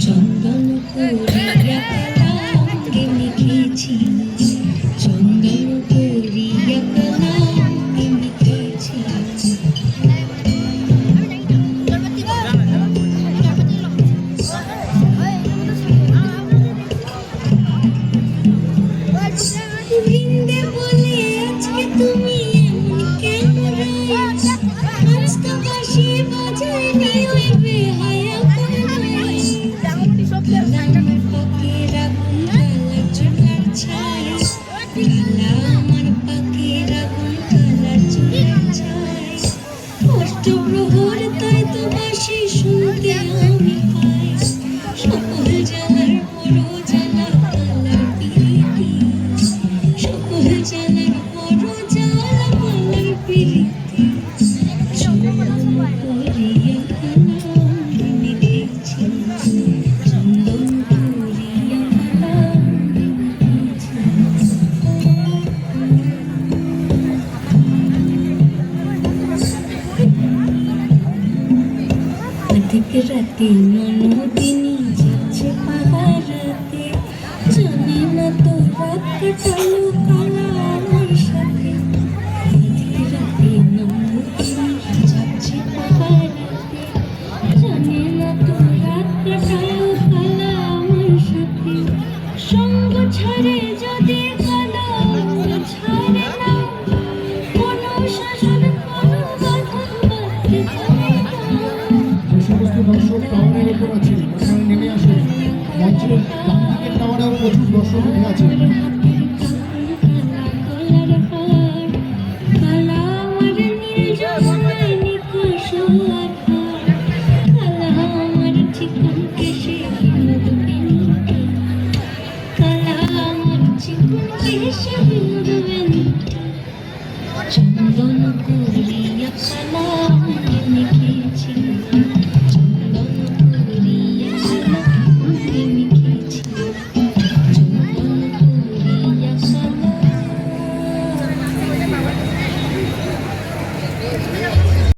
চন্দন করিয়া কালাঙ্গে লিখেছি, চন্দন করিয়া কালাঙ্গে লিখেছি। বৃন্দে বলে আজকে তুমি এমন কেন রে, আজকে বাঁশি বাজায় নি ওই বেহায়া কোনায়। আমার পাখির আগুন কালা চুলার ছাই, কালা আমার পাখির আগুন কালা চুলার ছাই। অষ্টপ্রহর তাই তো বাঁশি শুনতে আমি পাই, সকল জ্বালার বড় জ্বালা কালার পিরিতি, সকল জ্বালার বড় জ্বালা কালার পিরিতি। চন্দন করিয়া কালাঙ্গে লিখেছি, চন্দন করিয়া কালাঙ্গে লিখেছি। অধিক রাতে ননদিনী যাচ্ছে পাহারাতে, জানি না তো রাত কাটালো কালা আমার সাথে। অধিক রাতে ননদিনী যাচ্ছে পাহারাতে, জানি না তো রাত কাটালো কালা আমার সাথে। সঙ্গ ছাড়ে যদি কালা ছাড়ে না, কোনো শাসন কোনো বাঁধন বাঁধতে পারে না। যে সমস্ত দর্শক টাওয়ারের ওপর আছে এখানে নেমে আসে, মঞ্চের বাম দিকের টাওয়ারেও প্রচুর দর্শক উঠে আছে।